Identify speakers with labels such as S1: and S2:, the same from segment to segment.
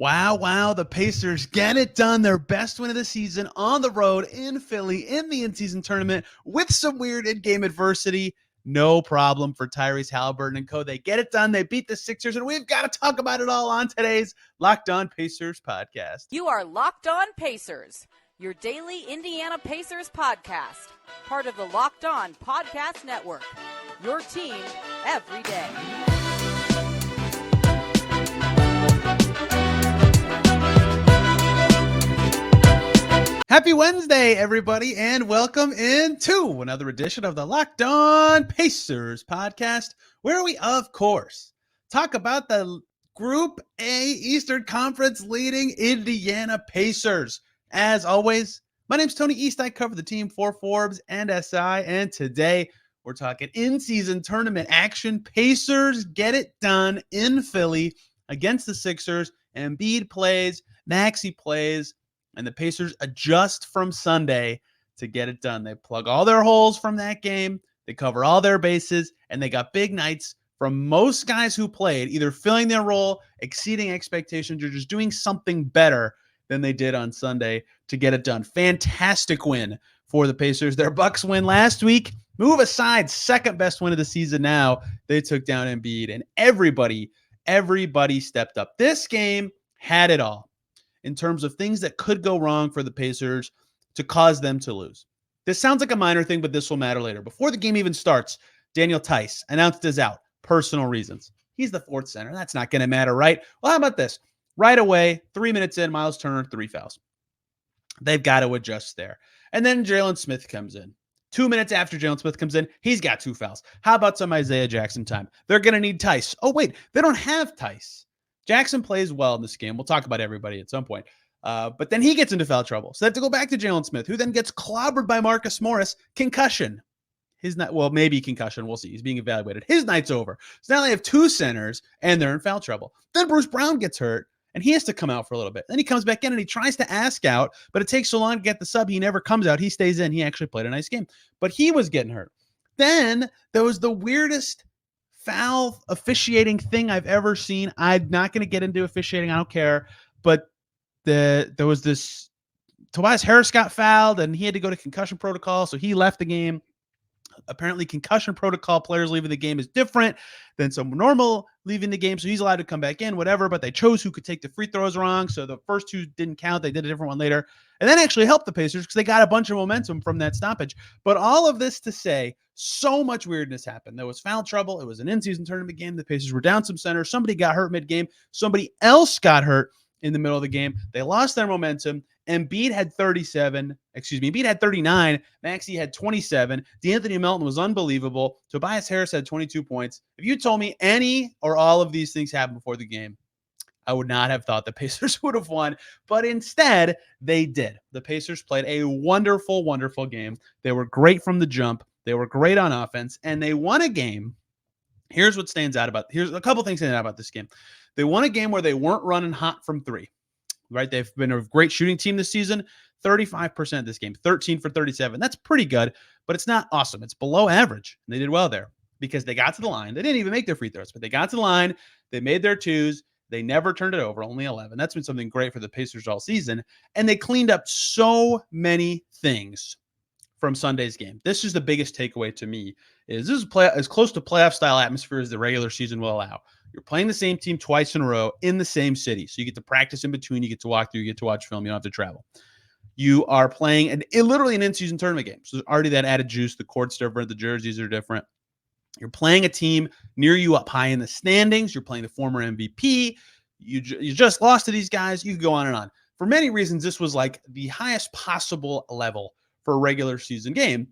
S1: Wow, wow, the Pacers get it done. Their best win of the season on the road in Philly in the in-season tournament with some weird in-game adversity. No problem for Tyrese Haliburton and co. They get it done. They beat the Sixers, and we've got to talk about it all on today's Locked On Pacers podcast.
S2: You are Locked On Pacers, your daily Indiana Pacers podcast, part of the Locked On Podcast Network, your team every day.
S1: Happy Wednesday, everybody, and welcome into another edition of the Locked On Pacers podcast, where we, of course, talk about the Group A Eastern Conference leading Indiana Pacers. As always, my name's Tony East. I cover the team for Forbes and SI, and today we're talking in-season tournament action. Pacers get it done in Philly against the Sixers. Embiid plays, Maxey plays, and the Pacers adjust from Sunday to get it done. They plug all their holes from that game. They cover all their bases, and they got big nights from most guys who played, either filling their role, exceeding expectations, or just doing something better than they did on Sunday to get it done. Fantastic win for the Pacers. Their Bucks win last week. Move aside, second best win of the season now. They took down Embiid, and everybody stepped up. This game had it all in terms of things that could go wrong for the Pacers to cause them to lose. This sounds like a minor thing, but this will matter later. Before the game even starts, Daniel Theis announced as out, personal reasons. He's the fourth center. That's not going to matter, right? Well, how about this? Right away, 3 minutes in, Myles Turner, 3 fouls. They've got to adjust there. And then Jaylen Smith comes in. 2 minutes after Jaylen Smith comes in, he's got 2 fouls. How about some Isaiah Jackson time? They're going to need Theis. Oh, wait, they don't have Theis. Jackson plays well in this game. We'll talk about everybody at some point. But then he gets into foul trouble. So they have to go back to Jaylen Smith, who then gets clobbered by Marcus Morris. Concussion. Maybe concussion. We'll see. He's being evaluated. His night's over. So now they have 2 centers, and they're in foul trouble. Then Bruce Brown gets hurt, and he has to come out for a little bit. Then he comes back in, and he tries to ask out, but it takes so long to get the sub. He never comes out. He stays in. He actually played a nice game. But he was getting hurt. Then there was the weirdest foul officiating thing I've ever seen. I'm not going to get into officiating. I don't care. But there was this Tobias Harris got fouled and he had to go to concussion protocol. So he left the game. Apparently concussion protocol players leaving the game is different than some normal leaving the game. So he's allowed to come back in, whatever, but they chose who could take the free throws wrong. So the first 2 didn't count. They did a different one later. And then actually helped the Pacers because they got a bunch of momentum from that stoppage. But all of this to say, so much weirdness happened. There was foul trouble. It was an in-season tournament game. The Pacers were down some centers. Somebody got hurt mid-game. Somebody else got hurt in the middle of the game. They lost their momentum. Embiid had 39. Maxey had 27. DeAnthony Melton was unbelievable. Tobias Harris had 22 points. If you told me any or all of these things happened before the game, I would not have thought the Pacers would have won, but instead they did. The Pacers played a wonderful, wonderful game. They were great from the jump. They were great on offense, and they won a game. Here's a couple things stand out about this game. They won a game where they weren't running hot from 3. Right? They've been a great shooting team this season. 35% this game, 13 for 37. That's pretty good, but it's not awesome. It's below average. And they did well there because they got to the line. They didn't even make their free throws, but they got to the line. They made their 2s. They never turned it over, only 11. That's been something great for the Pacers all season. And they cleaned up so many things from Sunday's game. This is the biggest takeaway to me. This is as close to playoff style atmosphere as the regular season will allow. You're playing the same team twice in a row in the same city. So you get to practice in between. You get to walk through. You get to watch film. You don't have to travel. You are playing literally an in-season tournament game. So there's already that added juice. The court's different. The jerseys are different. You're playing a team near you up high in the standings. You're playing the former MVP. You just lost to these guys. You could go on and on. For many reasons, this was like the highest possible level for a regular season game.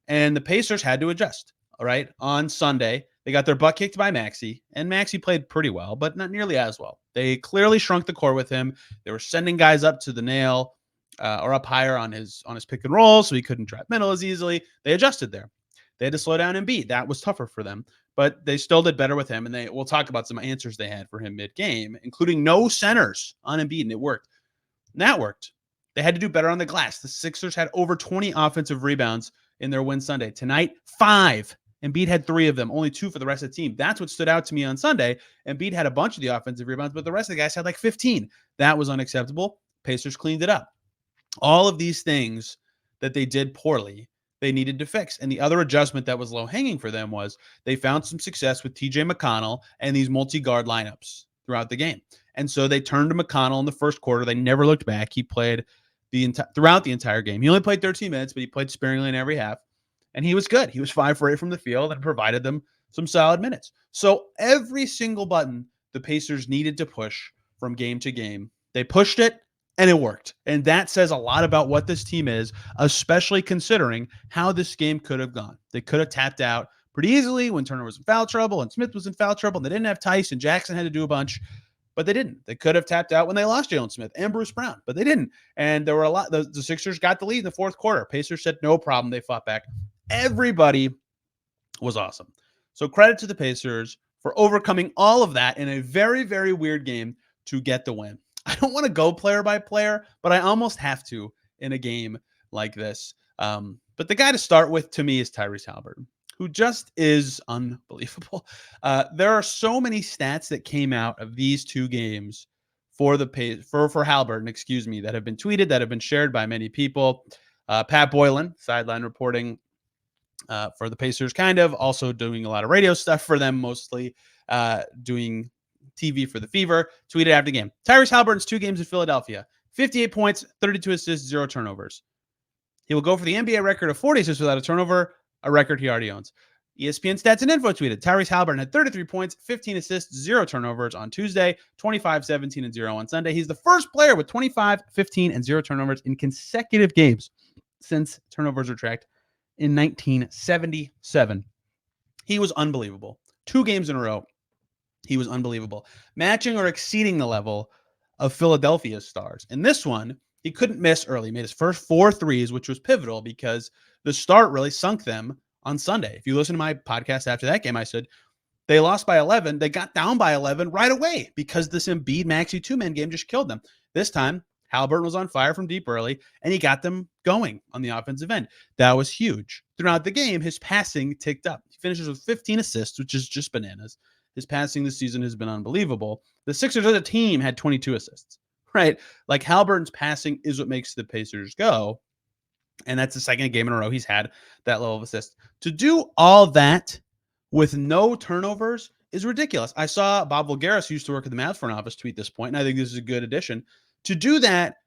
S1: And the Pacers had to adjust. All right. On Sunday, they got their butt kicked by Maxey, and Maxey played pretty well, but not nearly as well. They clearly shrunk the core with him. They were sending guys up to the nail or up higher on his pick and roll, so he couldn't drive middle as easily. They adjusted there. They had to slow down Embiid. That was tougher for them, but they still did better with him, and we'll talk about some answers they had for him mid-game, including no centers on Embiid, and it worked. And that worked. They had to do better on the glass. The Sixers had over 20 offensive rebounds in their win Sunday. Tonight, 5. Embiid had 3 of them, only 2 for the rest of the team. That's what stood out to me on Sunday. Embiid had a bunch of the offensive rebounds, but the rest of the guys had like 15. That was unacceptable. Pacers cleaned it up. All of these things that they did poorly, they needed to fix. And the other adjustment that was low-hanging for them was they found some success with TJ McConnell and these multi-guard lineups throughout the game. And so they turned to McConnell in the first quarter. They never looked back. He played throughout the entire game. He only played 13 minutes, but he played sparingly in every half. And he was good. He was 5 for 8 from the field and provided them some solid minutes. So every single button the Pacers needed to push from game to game, they pushed it and it worked. And that says a lot about what this team is, especially considering how this game could have gone. They could have tapped out pretty easily when Turner was in foul trouble and Smith was in foul trouble. And they didn't have Tice and Jackson had to do a bunch. But they didn't. They could have tapped out when they lost Jaylen Smith and Bruce Brown, but they didn't. And there were a lot. The Sixers got the lead in the fourth quarter. Pacers said no problem. They fought back. Everybody was awesome. So credit to the Pacers for overcoming all of that in a very, very weird game to get the win. I don't want to go player by player, but I almost have to in a game like this. But the guy to start with to me is Tyrese Haliburton, who just is unbelievable. There are so many stats that came out of these 2 games for Haliburton, that have been tweeted, that have been shared by many people. Pat Boylan, sideline reporting for the Pacers, kind of also doing a lot of radio stuff for them, mostly doing TV for the Fever, tweeted after the game. Tyrese Haliburton's 2 games in Philadelphia, 58 points, 32 assists, 0 turnovers. He will go for the NBA record of 40 assists without a turnover, a record he already owns. ESPN Stats and Info tweeted, Tyrese Haliburton had 33 points, 15 assists, 0 turnovers on Tuesday, 25, 17, and 0 on Sunday. He's the first player with 25, 15, and 0 turnovers in consecutive games since turnovers were tracked in 1977. He was unbelievable. 2 games in a row, he was unbelievable. Matching or exceeding the level of Philadelphia's stars. In this one, he couldn't miss early. He made his first 4 threes, which was pivotal because the start really sunk them on Sunday. If you listen to my podcast after that game, I said they lost by 11. They got down by 11 right away because this Embiid Maxey 2-man game just killed them. This time, Haliburton was on fire from deep early, and he got them going on the offensive end. That was huge. Throughout the game, his passing ticked up. He finishes with 15 assists, which is just bananas. His passing this season has been unbelievable. The Sixers as a team had 22 assists, right? Like Haliburton's passing is what makes the Pacers go. And that's the second game in a row he's had that level of assist. To do all that with no turnovers is ridiculous. I saw Bob Voulgaris, who used to work at the Mavs front office, tweet this point, and I think this is a good addition. To do that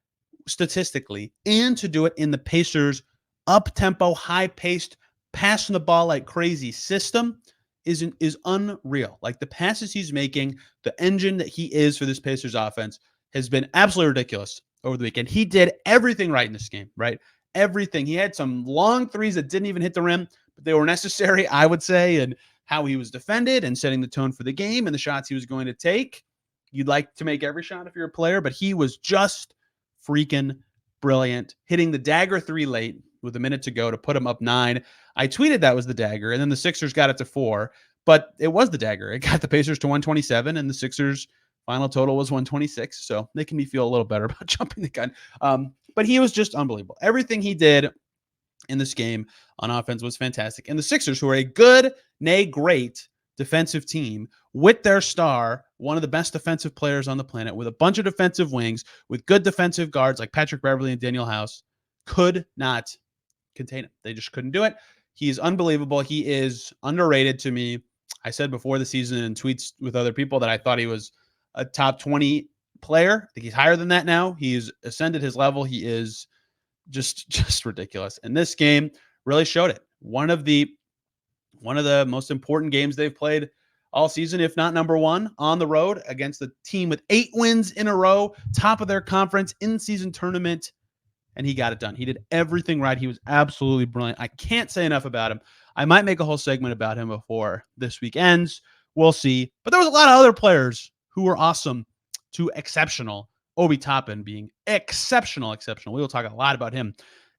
S1: statistically and to do it in the Pacers' up-tempo, high-paced, passing the ball like crazy system is unreal. Like the passes he's making, the engine that he is for this Pacers offense has been absolutely ridiculous over the weekend. He did everything right in this game, right? Everything. He had some long threes that didn't even hit the rim, but they were necessary, I would say, and how he was defended and setting the tone for the game and the shots he was going to take. You'd like to make every shot if you're a player, but he was just freaking brilliant, hitting the dagger 3 late with a minute to go to put him up 9. I tweeted that was the dagger, and then the Sixers got it to 4, but it was the dagger. It got the Pacers to 127, and the Sixers' final total was 126, so they can feel a little better about jumping the gun. But he was just unbelievable. Everything he did in this game on offense was fantastic. And the Sixers, who are a good, nay, great defensive team with their star, one of the best defensive players on the planet, with a bunch of defensive wings, with good defensive guards like Patrick Beverley and Daniel House, could not contain him. They just couldn't do it. He's unbelievable. He is underrated to me. I said before the season in tweets with other people that I thought he was a top 20 player. I think he's higher than that now. He's ascended his level. He is just ridiculous. And this game really showed it. One of the most important games they've played all season, if not number one, on the road against a team with 8 wins in a row, top of their conference, in-season tournament, and he got it done. He did everything right. He was absolutely brilliant. I can't say enough about him. I might make a whole segment about him before this week ends. We'll see. But there was a lot of other players who were awesome to exceptional. Obi Toppin being exceptional. We will talk a lot about him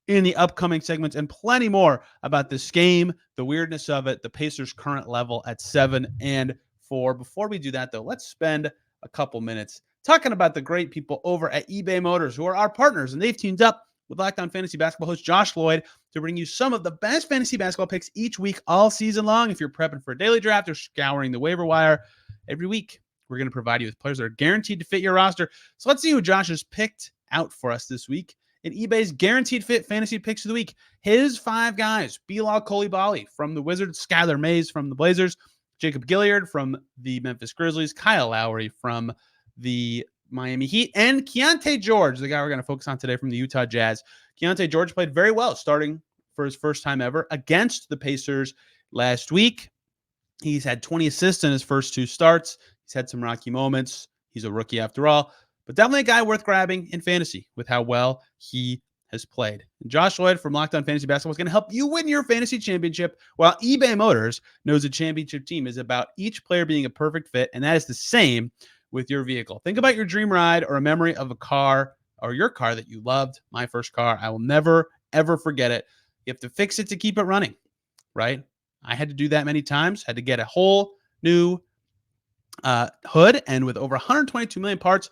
S1: in the upcoming segments and plenty more about this game, the weirdness of it, the Pacers' current level at 7-4. Before we do that, though, let's spend a couple minutes talking about the great people over at eBay Motors, who are our partners, and they've teamed up with Locked On Fantasy Basketball host Josh Lloyd to bring you some of the best fantasy basketball picks each week all season long. If you're prepping for a daily draft or scouring the waiver wire, every week we're going to provide you with players that are guaranteed to fit your roster. So let's see who Josh has picked out for us this week in eBay's Guaranteed Fit Fantasy Picks of the Week. His 5 guys: Bilal Coulibaly from the Wizards, Skylar Mays from the Blazers, Jacob Gilyard from the Memphis Grizzlies, Kyle Lowry from the Miami Heat, and Keontae George, the guy we're going to focus on today from the Utah Jazz. Keontae George played very well, starting for his first time ever against the Pacers last week. He's had 20 assists in his first 2 starts. He's had some rocky moments. He's a rookie after all, but definitely a guy worth grabbing in fantasy with how well he has played. And Josh Lloyd from Locked On Fantasy Basketball is going to help you win your fantasy championship, while eBay Motors knows a championship team is about each player being a perfect fit, and that is the same with your vehicle. Think about your dream ride or a memory of a car or your car that you loved. My first car, I will never, ever forget it. You have to fix it to keep it running, right? I had to do that many times, had to get a whole new hood, and with over 122 million parts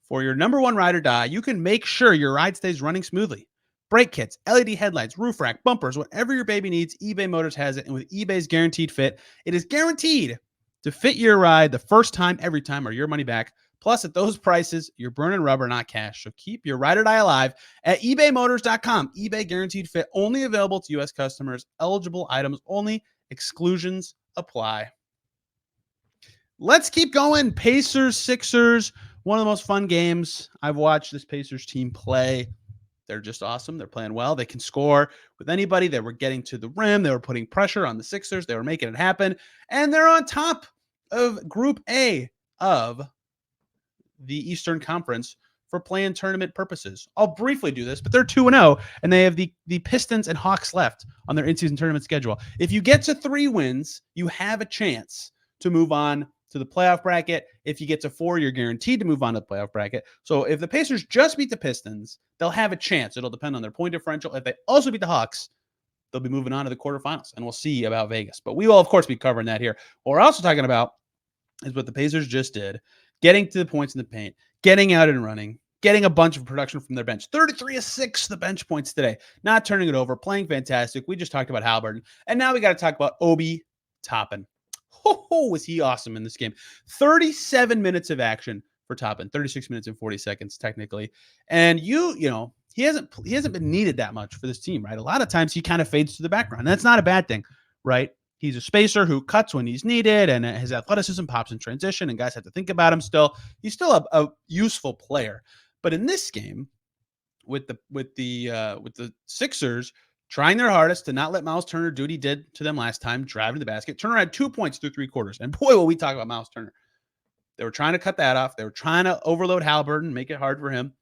S1: for your number one ride or die, you can make sure your ride stays running smoothly. Brake kits, LED headlights, roof rack, bumpers, whatever your baby needs, eBay Motors has it. And with eBay's Guaranteed Fit, it is guaranteed to fit your ride the first time, every time, or your money back. Plus, at those prices, you're burning rubber, not cash. So keep your ride or die alive at ebaymotors.com. eBay Guaranteed Fit, only available to U.S. customers. Eligible items only. Exclusions apply. Let's keep going. Pacers, Sixers, one of the most fun games I've watched this Pacers team play. They're just awesome. They're playing well. They can score with anybody. They were getting to the rim. They were putting pressure on the Sixers. They were making it happen. And they're on top of Group A of the Eastern Conference for play-in tournament purposes. I'll briefly do this, but they're 2-0, and they have the Pistons and Hawks left on their in-season tournament schedule. If you get to 3 wins, you have a chance to move on to the playoff bracket. If you get to 4, you're guaranteed to move on to the playoff bracket. So if the Pacers just beat the Pistons, they'll have a chance. It'll depend on their point differential. If they also beat the Hawks, they'll be moving on to the quarterfinals, and we'll see about Vegas. But we will, of course, be covering that here. What we're also talking about is what the Pacers just did, getting to the points in the paint, getting out and running, getting a bunch of production from their bench. 33-6, the bench points today. Not turning it over, playing fantastic. We just talked about Haliburton. And now we got to talk about Obi Toppin. Was he awesome in this game? 37 minutes of action for Toppin, 36 minutes and 40 seconds technically. And you know, he hasn't been needed that much for this team, right? A lot of times he kind of fades to the background. And that's not a bad thing, right? He's a spacer who cuts when he's needed, and his athleticism pops in transition, and guys have to think about him still. He's still a useful player. But in this game, with the Sixers trying their hardest to not let Myles Turner do what he did to them last time, driving to the basket. Turner had 2 points through 3 quarters. And boy, will we talk about Myles Turner. They were trying to cut that off. They were trying to overload Haliburton, make it hard for him.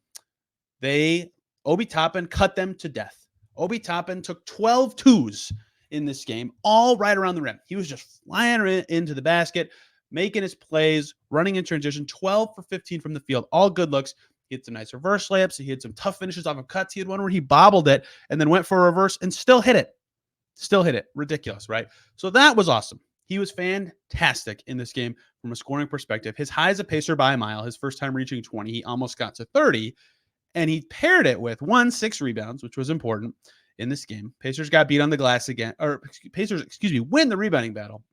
S1: Obi Toppin cut them to death. Obi Toppin took 12 twos in this game, all right around the rim. He was just flying into the basket, making his plays, running in transition, 12 for 15 from the field, all good looks. He had some nice reverse layups. He had some tough finishes off of cuts. He had one where he bobbled it and then went for a reverse and still hit it. Ridiculous, right? So that was awesome. He was fantastic in this game from a scoring perspective. His high as a Pacer by a mile, his first time reaching 20. He almost got to 30, and he paired it with 6 rebounds, which was important in this game. Pacers got beat on the glass again, or Pacers, win the rebounding battle.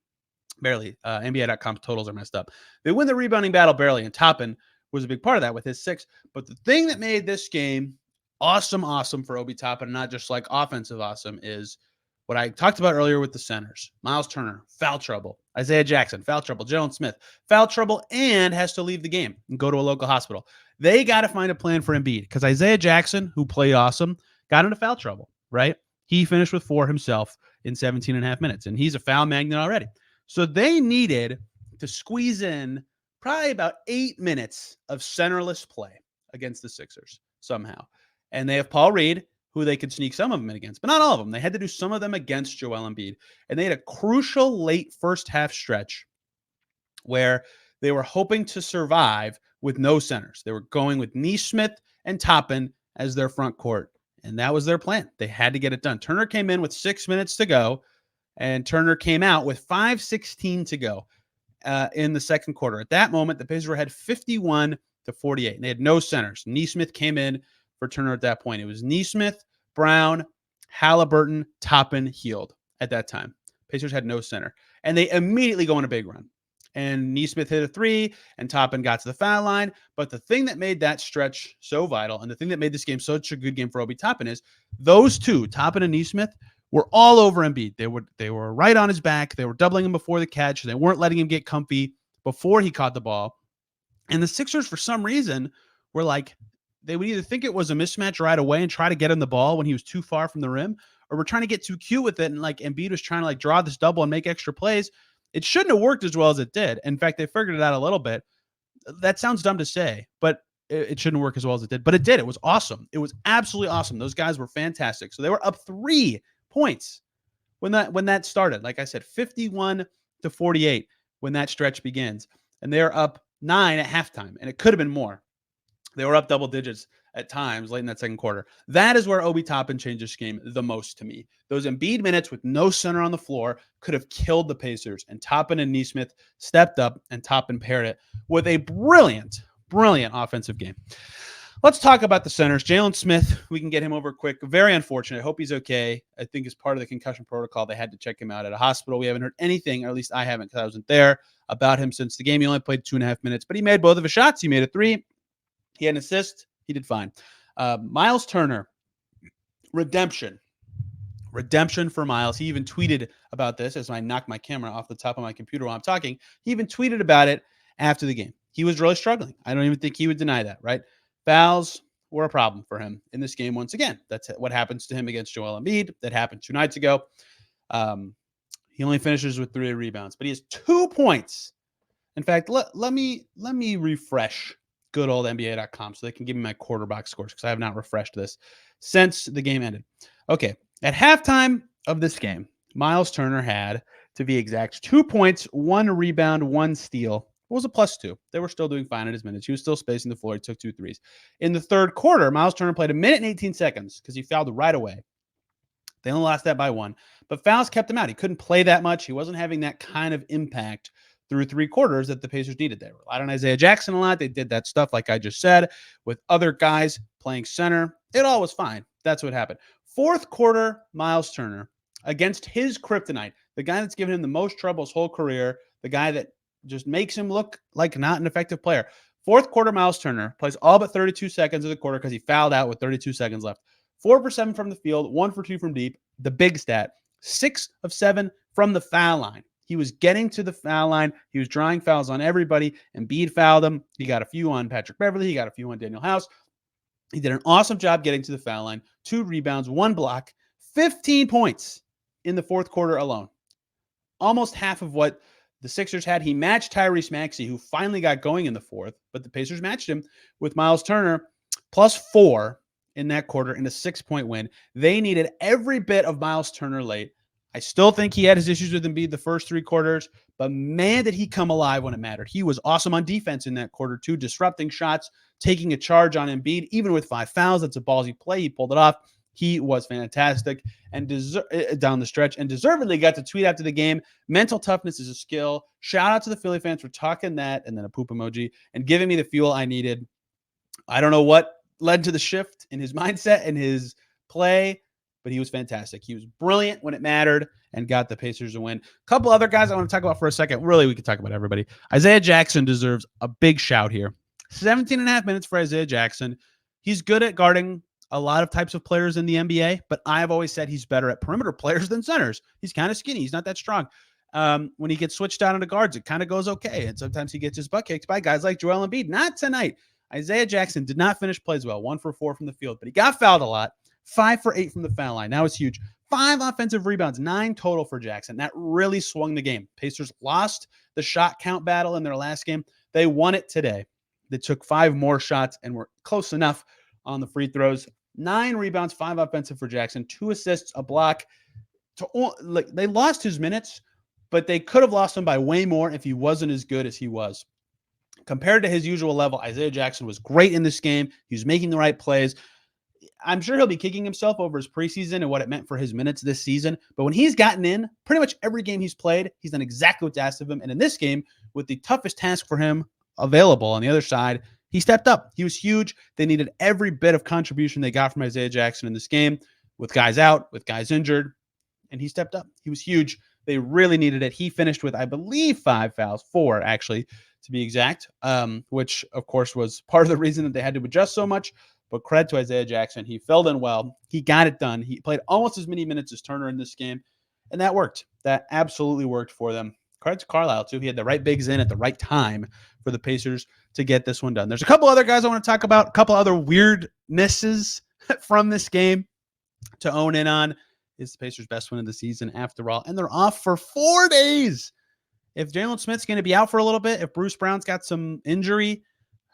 S1: Barely. NBA.com totals are messed up. They win the rebounding battle barely, and Toppin was a big part of that with his 6. But the thing that made this game awesome for Obi Toppin, and not just like offensive awesome, is what I talked about earlier with the centers. Myles Turner, foul trouble. Isaiah Jackson, foul trouble. Jaylen Smith, foul trouble, and has to leave the game and go to a local hospital. They got to find a plan for Embiid, because Isaiah Jackson, who played awesome, got into foul trouble, right? He finished with 4 himself in 17 and a half minutes, and he's a foul magnet already. So they needed to squeeze in probably about 8 minutes of centerless play against the Sixers somehow. And they have Paul Reed, who they could sneak some of them in against, but not all of them. They had to do some of them against Joel Embiid. And they had a crucial late first half stretch where they were hoping to survive with no centers. They were going with Nesmith and Toppin as their front court. And that was their plan. They had to get it done. Turner came in with 6 minutes to go, and Turner came out with 5:16 to go. In the second quarter. At that moment, the Pacers had 51-48, and they had no centers. Nesmith came in for Turner at that point. It was Nesmith, Brown, Haliburton, Toppin, Hield at that time. Pacers had no center. And they immediately go on a big run. And Nesmith hit a three, and Toppin got to the foul line. But the thing that made that stretch so vital, and the thing that made this game such a good game for Obi Toppin, is those two, Toppin and Nesmith, were all over Embiid. They were right on his back. They were doubling him before the catch. They weren't letting him get comfy before he caught the ball. And the Sixers, for some reason, were like, they would either think it was a mismatch right away and try to get him the ball when he was too far from the rim, or we're trying to get too cute with it. And like Embiid was trying to like draw this double and make extra plays. It shouldn't have worked as well as it did. In fact, they figured it out a little bit. That sounds dumb to say, but it shouldn't work as well as it did. But it did. It was awesome. It was absolutely awesome. Those guys were fantastic. So they were up 3 points when that started. Like I said, 51-48 when that stretch begins. And they're up 9 at halftime. And it could have been more. They were up double digits at times late in that second quarter. That is where Obi Toppin changed this game the most to me. Those Embiid minutes with no center on the floor could have killed the Pacers, and Toppin and Nesmith stepped up, and Toppin paired it with a brilliant offensive game. Let's talk about the centers. Jaylen Smith, we can get him over quick. Very unfortunate. I hope he's okay. I think as part of the concussion protocol, they had to check him out at a hospital. We haven't heard anything, or at least I haven't because I wasn't there, about him since the game. He only played 2.5 minutes, but he made both of his shots. He made a three. He had an assist. He did fine. Myles Turner, redemption for Myles. He even tweeted about this as I knocked my camera off the top of my computer while I'm talking. He even tweeted about it after the game. He was really struggling. I don't even think he would deny that, right? Fouls were a problem for him in this game once again. That's what happens to him against Joel Embiid. That happened 2 nights ago. He only finishes with 3 rebounds, but he has 2 points. In fact, let me refresh good old NBA.com so they can give me my quarterback scores because I have not refreshed this since the game ended. Okay, at halftime of this game, Myles Turner had, to be exact, 2 points, 1 rebound, 1 steal. It was a +2. They were still doing fine at his minutes. He was still spacing the floor. He took 2 threes. In the third quarter, Myles Turner played 1 minute and 18 seconds because he fouled right away. They only lost that by 1, but fouls kept him out. He couldn't play that much. He wasn't having that kind of impact through 3 quarters that the Pacers needed. They relied on Isaiah Jackson a lot. They did that stuff, like I just said, with other guys playing center. It all was fine. That's what happened. Fourth quarter, Myles Turner against his kryptonite, the guy that's given him the most trouble his whole career, the guy that just makes him look like not an effective player. Fourth quarter, Myles Turner plays all but 32 seconds of the quarter because he fouled out with 32 seconds left. 4 for 7 from the field, 1 for 2 from deep. The big stat, 6 of 7 from the foul line. He was getting to the foul line. He was drawing fouls on everybody. Embiid fouled him. He got a few on Patrick Beverley. He got a few on Daniel House. He did an awesome job getting to the foul line. 2 rebounds, 1 block, 15 points in the fourth quarter alone. Almost half of what the Sixers had. He matched Tyrese Maxey, who finally got going in the fourth, but the Pacers matched him with Myles Turner +4 in that quarter in a 6-point win. They needed every bit of Myles Turner late. I still think he had his issues with Embiid the first 3 quarters, but man, did he come alive when it mattered. He was awesome on defense in that quarter too, disrupting shots, taking a charge on Embiid, even with 5 fouls. That's a ballsy play. He pulled it off. He was fantastic and down the stretch, and deservedly got to tweet after the game, mental toughness is a skill. Shout out to the Philly fans for talking that, and then a poop emoji, and giving me the fuel I needed. I don't know what led to the shift in his mindset and his play, but he was fantastic. He was brilliant when it mattered and got the Pacers a win. A couple other guys I want to talk about for a second. Really, we could talk about everybody. Isaiah Jackson deserves a big shout here. 17.5 minutes for Isaiah Jackson. He's good at guarding a lot of types of players in the NBA, but I've always said he's better at perimeter players than centers. He's kind of skinny. He's not that strong. When he gets switched out into guards, it kind of goes okay. And sometimes he gets his butt kicked by guys like Joel Embiid. Not tonight. Isaiah Jackson did not finish plays well. 1 for 4 from the field, but he got fouled a lot. 5 for 8 from the foul line. That was huge. 5 offensive rebounds, 9 total for Jackson. That really swung the game. Pacers lost the shot count battle in their last game. They won it today. They took 5 more shots and were close enough on the free throws. 9 rebounds, 5 offensive for Jackson, 2 assists, a block. They lost his minutes, but they could have lost him by way more if he wasn't as good as he was. Compared to his usual level, Isaiah Jackson was great in this game. He was making the right plays. I'm sure he'll be kicking himself over his preseason and what it meant for his minutes this season. But when he's gotten in, pretty much every game he's played, he's done exactly what's asked of him. And in this game, with the toughest task for him available on the other side, He stepped up. He was huge. They needed every bit of contribution they got from Isaiah Jackson in this game, with guys out, with guys injured, and he stepped up. He was huge. They really needed it. He finished with, I believe, 5 fouls, 4 actually, to be exact, which, of course, was part of the reason that they had to adjust so much. But credit to Isaiah Jackson. He filled in well. He got it done. He played almost as many minutes as Turner in this game, and that worked. That absolutely worked for them. Credit to Carlisle, too. He had the right bigs in at the right time for the Pacers to get this one done. There's a couple other guys I want to talk about, a couple other weirdnesses from this game to own in on. It's the Pacers' best win of the season after all, and they're off for 4 days. If Jaylen Smith's going to be out for a little bit, if Bruce Brown's got some injury,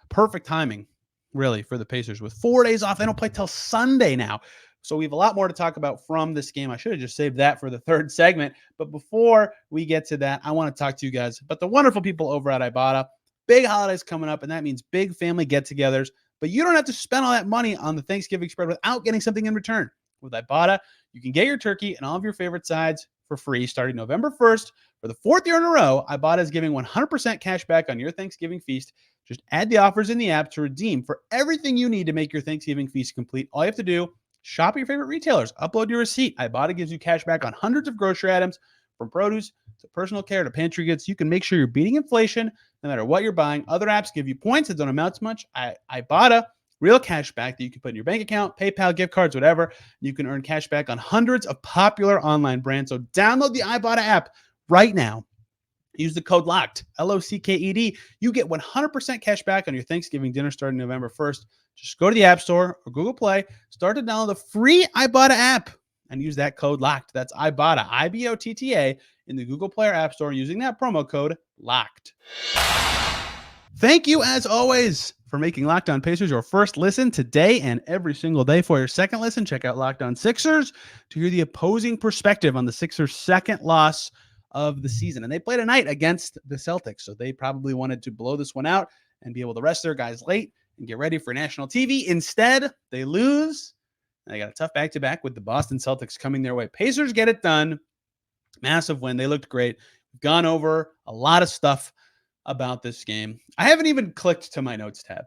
S1: perfect timing, really, for the Pacers. With 4 days off, they don't play till Sunday now. So we have a lot more to talk about from this game. I should have just saved that for the third segment. But before we get to that, I want to talk to you guys about the wonderful people over at Ibotta. Big holidays coming up, and that means big family get-togethers. But you don't have to spend all that money on the Thanksgiving spread without getting something in return. With Ibotta, you can get your turkey and all of your favorite sides for free starting November 1st. For the 4th year in a row, Ibotta is giving 100% cash back on your Thanksgiving feast. Just add the offers in the app to redeem for everything you need to make your Thanksgiving feast complete. All you have to do, shop at your favorite retailers, upload your receipt. Ibotta gives you cash back on hundreds of grocery items, from produce to personal care to pantry goods. You can make sure you're beating inflation no matter what you're buying. Other apps give you points that don't amount to much. Ibotta, real cash back that you can put in your bank account, PayPal, gift cards, whatever. You can earn cash back on hundreds of popular online brands. So download the Ibotta app right now. Use the code LOCKED, LOCKED. You get 100% cash back on your Thanksgiving dinner starting November 1st. Just go to the App Store or Google Play, start to download the free Ibotta app, and use that code LOCKED. That's Ibotta, IBOTTA, in the Google Play or App Store using that promo code LOCKED. Thank you, as always, for making Locked On Pacers your first listen today and every single day. For your second listen, check out Locked On Sixers to hear the opposing perspective on the Sixers' second loss of the season. And they played tonight against the Celtics, so they probably wanted to blow this one out and be able to rest their guys late and get ready for national TV. Instead, they lose. And they got a tough back-to-back with the Boston Celtics coming their way. Pacers get it done. Massive win. They looked great. We've gone over a lot of stuff about this game. I haven't even clicked to my notes tab.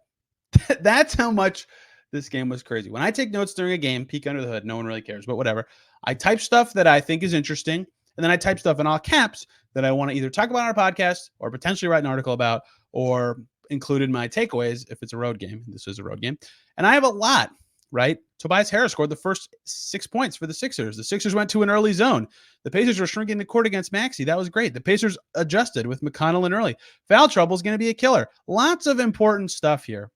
S1: That's how much this game was crazy. When I take notes during a game, peek under the hood, no one really cares, but whatever. I type stuff that I think is interesting, and then I type stuff in all caps that I want to either talk about on our podcast or potentially write an article about or include in my takeaways if it's a road game. This is a road game. And I have a lot, right? Tobias Harris scored the first 6 points for the Sixers. The Sixers went to an early zone. The Pacers were shrinking the court against Maxey. That was great. The Pacers adjusted with McConnell in early. Foul trouble is going to be a killer. Lots of important stuff here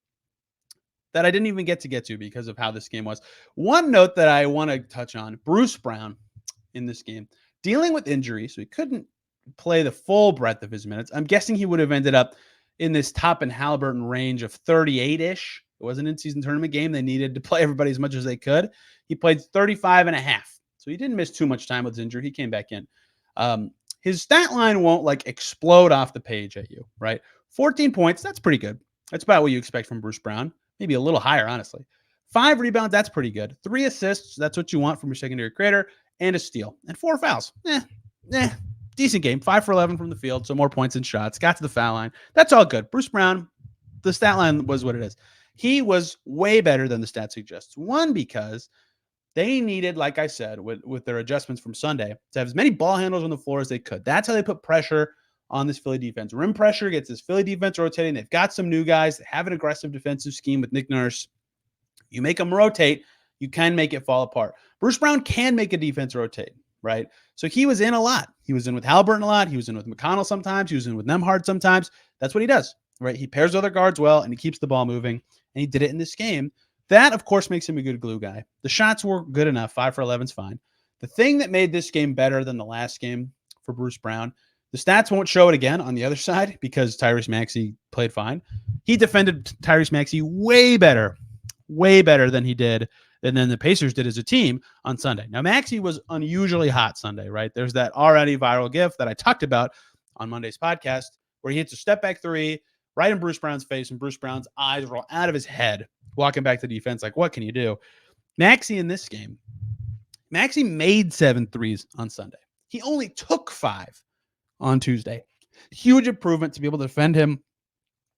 S1: that I didn't even get to because of how this game was. One note that I want to touch on, Bruce Brown in this game, dealing with injury, so he couldn't play the full breadth of his minutes. I'm guessing he would have ended up in this Toppin Haliburton range of 38-ish. It was an in-season tournament game. They needed to play everybody as much as they could. He played 35 and a half, so he didn't miss too much time with his injury. He came back in. His stat line won't like explode off the page at you, right? 14 points, that's pretty good. That's about what you expect from Bruce Brown. Maybe a little higher, honestly. 5 rebounds, that's pretty good. 3 assists, that's what you want from your secondary creator, and a steal. And 4 fouls. Decent game. 5 for 11 from the field, so more points and shots. Got to the foul line. That's all good. Bruce Brown, the stat line was what it is. He was way better than the stat suggests. One, because they needed, like I said, with their adjustments from Sunday, to have as many ball handlers on the floor as they could. That's how they put pressure on this Philly defense. Rim pressure gets this Philly defense rotating. They've got some new guys that have an aggressive defensive scheme with Nick Nurse. You make them rotate, you can make it fall apart. Bruce Brown can make a defense rotate, right? So he was in a lot. He was in with Haliburton a lot. He was in with McConnell sometimes. He was in with Nembhard sometimes. That's what he does, right? He pairs other guards well, and he keeps the ball moving, and he did it in this game. That, of course, makes him a good glue guy. The shots were good enough. 5 for 11 is fine. The thing that made this game better than the last game for Bruce Brown, the stats won't show it again on the other side because Tyrese Maxey played fine. He defended Tyrese Maxey way better than he did, and then the Pacers did as a team on Sunday. Now, Maxey was unusually hot Sunday, right? There's that already viral GIF that I talked about on Monday's podcast where he hits a step-back 3 right in Bruce Brown's face, and Bruce Brown's eyes roll out of his head, walking back to defense like, what can you do? Maxey in this game, Maxey made 7 threes on Sunday. He only took 5 on Tuesday. Huge improvement to be able to defend him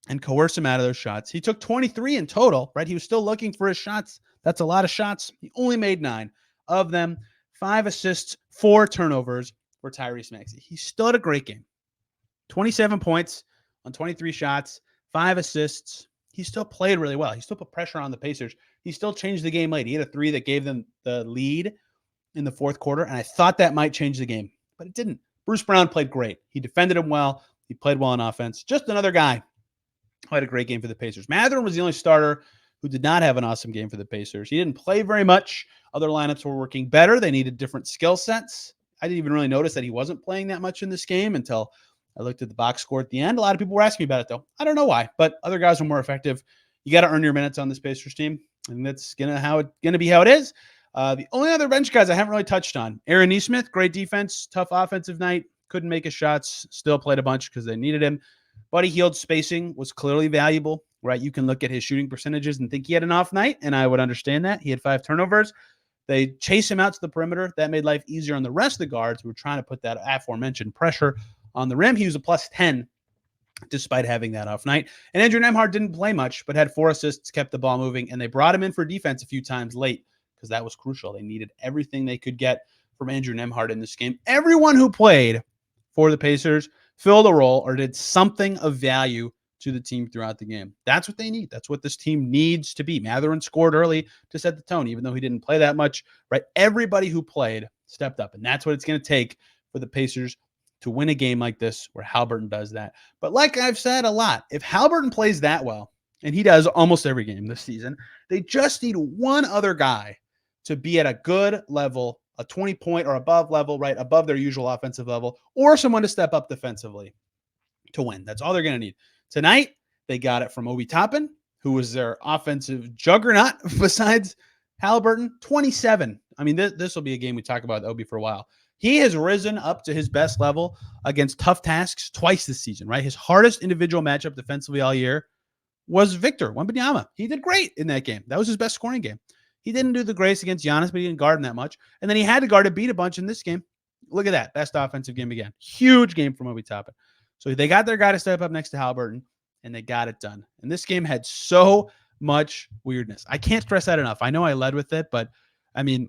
S1: and coerce him out of those shots. He took 23 in total, right? He was still looking for his shots. That's a lot of shots. He only made 9 of them. 5 assists, 4 turnovers for Tyrese Maxey. He still had a great game. 27 points on 23 shots, 5 assists. He still played really well. He still put pressure on the Pacers. He still changed the game late. He had a 3 that gave them the lead in the fourth quarter, and I thought that might change the game, but it didn't. Bruce Brown played great. He defended him well. He played well on offense. Just another guy who had a great game for the Pacers. Mathurin was the only starter who did not have an awesome game for the Pacers. He didn't play very much. Other lineups were working better. They needed different skill sets. I didn't even really notice that he wasn't playing that much in this game until I looked at the box score at the end. A lot of people were asking me about it, though. I don't know why, but other guys were more effective. You got to earn your minutes on this Pacers team, and that's gonna be how it is. The only other bench guys I haven't really touched on: Aaron Nesmith, great defense, tough offensive night, couldn't make his shots, still played a bunch because they needed him. Buddy Hield's spacing was clearly valuable, right? You can look at his shooting percentages and think he had an off night, and I would understand that. He had 5 turnovers. They chase him out to the perimeter. That made life easier on the rest of the guards who were trying to put that aforementioned pressure on the rim. He was a plus 10 despite having that off night. And Andrew Nembhard didn't play much, but had 4 assists, kept the ball moving, and they brought him in for defense a few times late because that was crucial. They needed everything they could get from Andrew Nembhard in this game. Everyone who played for the Pacers filled a role or did something of value to the team throughout the game. That's what they need. That's what this team needs to be. Mathurin scored early to set the tone, even though he didn't play that much, right? Everybody who played stepped up, and that's what it's going to take for the Pacers to win a game like this where Haliburton does that. But like I've said a lot, if Haliburton plays that well, and he does almost every game this season, they just need one other guy to be at a good level, a 20-point or above level, right? Above their usual offensive level, or someone to step up defensively to win. That's all they're going to need. Tonight, they got it from Obi Toppin, who was their offensive juggernaut besides Haliburton. 27. I mean, this will be a game we talk about with Obi for a while. He has risen up to his best level against tough tasks twice this season, right? His hardest individual matchup defensively all year was Victor Wembanyama. He did great in that game. That was his best scoring game. He didn't do the grace against Giannis, but he didn't guard him that much. And then he had to guard Embiid a bunch in this game. Look at that. Best offensive game again. Huge game from Obi Toppin. So they got their guy to step up next to Haliburton, and they got it done. And this game had so much weirdness. I can't stress that enough. I know I led with it, but I mean,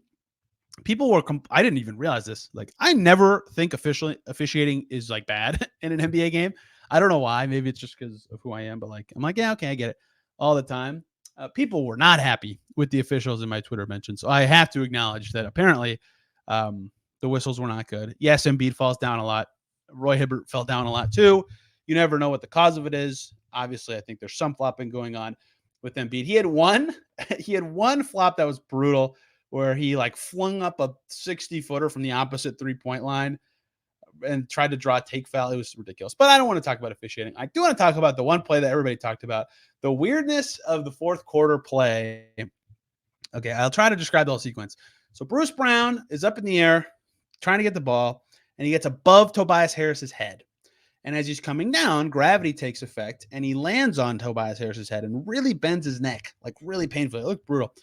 S1: people were, I didn't even realize this. Like, I never think officiating is like bad in an NBA game. I don't know why. Maybe it's just because of who I am, but like, I'm like, yeah, okay, I get it all the time. People were not happy with the officials in my Twitter mention. So I have to acknowledge that apparently the whistles were not good. Yes, Embiid falls down a lot. Roy Hibbert fell down a lot too. You never know what the cause of it is. Obviously, I think there's some flopping going on with Embiid. He had one flop that was brutal where he like flung up a 60-footer from the opposite 3-point line and tried to draw a take foul. It was ridiculous. But I don't want to talk about officiating. I do want to talk about the one play that everybody talked about, the weirdness of the fourth quarter play. Okay, I'll try to describe the whole sequence. So Bruce Brown is up in the air trying to get the ball, and he gets above Tobias Harris's head. And as he's coming down, gravity takes effect, and he lands on Tobias Harris's head and really bends his neck, like really painfully. It looked brutal.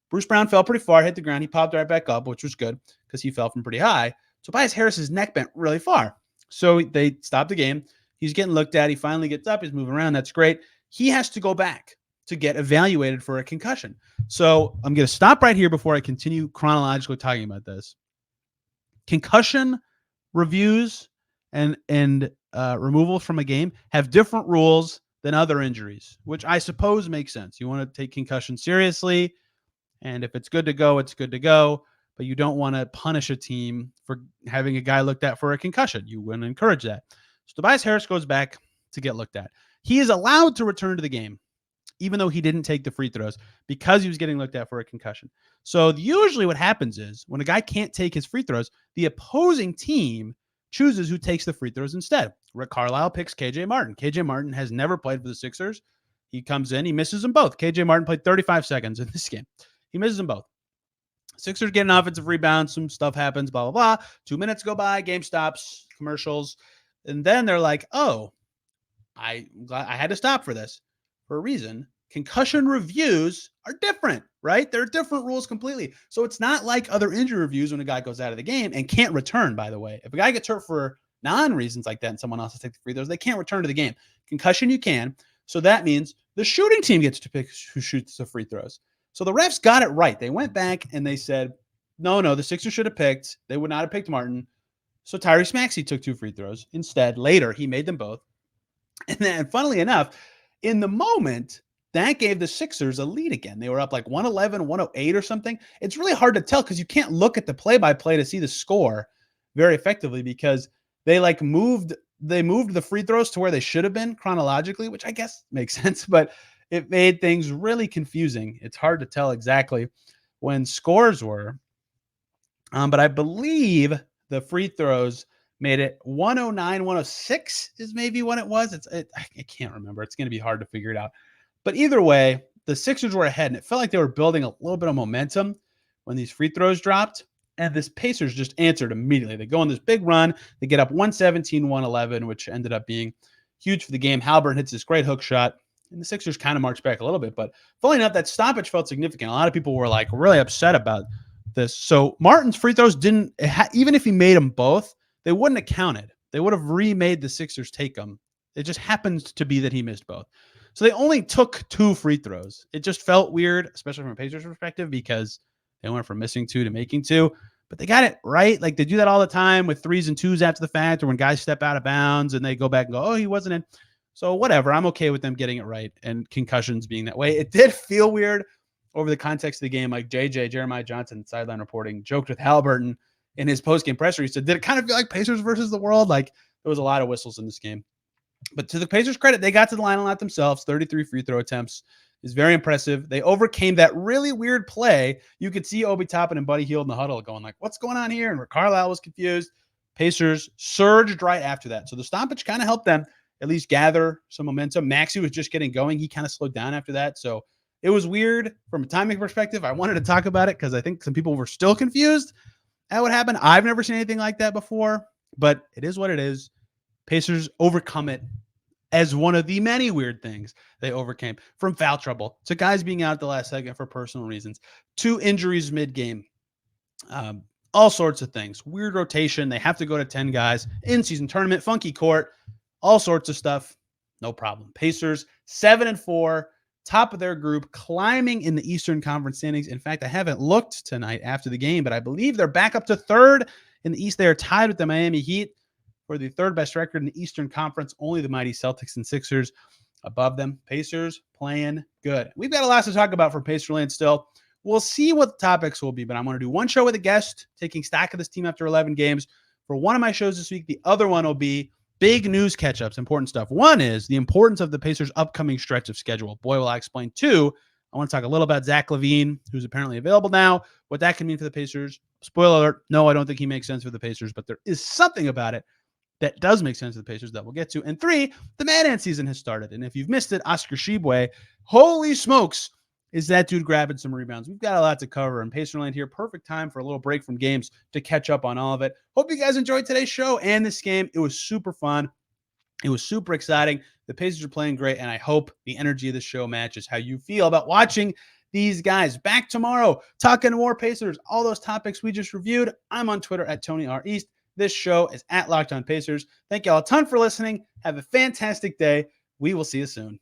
S1: Bruce Brown fell pretty far, hit the ground. He popped right back up, which was good because he fell from pretty high. Tobias Harris's neck bent really far. So they stopped the game. He's getting looked at. He finally gets up. He's moving around. That's great. He has to go back to get evaluated for a concussion. So I'm going to stop right here before I continue chronologically talking about this. Concussion reviews and removal from a game have different rules than other injuries, which I suppose makes sense. You want to take concussion seriously, and if it's good to go, it's good to go. But you don't want to punish a team for having a guy looked at for a concussion. You wouldn't encourage that. So Tobias Harris goes back to get looked at. He is allowed to return to the game, even though he didn't take the free throws because he was getting looked at for a concussion. So usually what happens is when a guy can't take his free throws, the opposing team chooses who takes the free throws instead. Rick Carlisle picks KJ Martin. KJ Martin has never played for the Sixers. He comes in, he misses them both. KJ Martin played 35 seconds in this game. He misses them both. Sixers get an offensive rebound. Some stuff happens, blah, blah, blah. 2 minutes go by, game stops, commercials. And then they're like, oh, I had to stop for this for a reason. Concussion reviews are different, right? There are different rules completely. So it's not like other injury reviews when a guy goes out of the game and can't return, by the way. If a guy gets hurt for non-reasons like that and someone else has to take the free throws, they can't return to the game. Concussion, you can. So that means the shooting team gets to pick who shoots the free throws. So the refs got it right. They went back and they said, no, the Sixers should have picked. They would not have picked Martin. So Tyrese Maxey took 2 free throws. Instead, later, he made them both. And then, funnily enough, in the moment, that gave the Sixers a lead again. They were up like 111, 108 or something. It's really hard to tell because you can't look at the play-by-play to see the score very effectively because they moved the free throws to where they should have been chronologically, which I guess makes sense, but it made things really confusing. It's hard to tell exactly when scores were. But I believe the free throws made it 109, 106 is maybe when it was. I can't remember. It's going to be hard to figure it out. But either way, the Sixers were ahead, and it felt like they were building a little bit of momentum when these free throws dropped. And this Pacers just answered immediately. They go on this big run. They get up 117, 111, which ended up being huge for the game. Haliburton hits this great hook shot, and the Sixers kind of marched back a little bit. But funny enough, that stoppage felt significant. A lot of people were really upset about this. So Martin's free throws even if he made them both, they wouldn't have counted. They would have remade the Sixers take them. It just happened to be that he missed both. So they only took 2 free throws. It just felt weird, especially from a Pacers perspective, because they went from missing 2 to making 2. But they got it right. They do that all the time with 3s and 2s after the fact, or when guys step out of bounds and they go back and go, oh, he wasn't in. So whatever. I'm okay with them getting it right and concussions being that way. It did feel weird over the context of the game. Like Jeremiah Johnson, sideline reporting, joked with Haliburton in his post-game presser. He said, did it kind of feel like Pacers versus the world? There was a lot of whistles in this game. But to the Pacers' credit, they got to the line a lot themselves. 33 free throw attempts is very impressive. They overcame that really weird play. You could see Obi Toppin and Buddy Hield in the huddle going what's going on here? And Rick Carlisle was confused. Pacers surged right after that. So the stoppage kind of helped them at least gather some momentum. Maxey was just getting going. He kind of slowed down after that. So it was weird from a timing perspective. I wanted to talk about it because I think some people were still confused at what happened. I've never seen anything like that before, but it is what it is. Pacers overcome it as one of the many weird things they overcame, from foul trouble to guys being out at the last second for personal reasons to injuries mid-game, all sorts of things. Weird rotation. They have to go to 10 guys, in-season tournament, funky court, all sorts of stuff. No problem. Pacers 7-4, top of their group, climbing in the Eastern Conference standings. In fact, I haven't looked tonight after the game, but I believe they're back up to 3rd in the East. They are tied with the Miami Heat for the 3rd best record in the Eastern Conference. Only the mighty Celtics and Sixers above them. Pacers playing good. We've got a lot to talk about for Pacerland still. We'll see what the topics will be, but I'm going to do one show with a guest, taking stock of this team after 11 games. For one of my shows this week, the other one will be big news catch-ups, important stuff. One is the importance of the Pacers' upcoming stretch of schedule. Boy, will I explain. 2, I want to talk a little about Zach LaVine, who's apparently available now, what that can mean for the Pacers. Spoiler alert, no, I don't think he makes sense for the Pacers, but there is something about it that does make sense to the Pacers that we'll get to. And 3, the Mad Ant season has started. And if you've missed it, Oscar Tshiebwe, holy smokes, is that dude grabbing some rebounds. We've got a lot to cover. And Pacerland here, perfect time for a little break from games to catch up on all of it. Hope you guys enjoyed today's show and this game. It was super fun. It was super exciting. The Pacers are playing great, and I hope the energy of the show matches how you feel about watching these guys. Back tomorrow, talking more Pacers, all those topics we just reviewed. I'm on Twitter at Tony R. East. This show is at Locked On Pacers. Thank you all a ton for listening. Have a fantastic day. We will see you soon.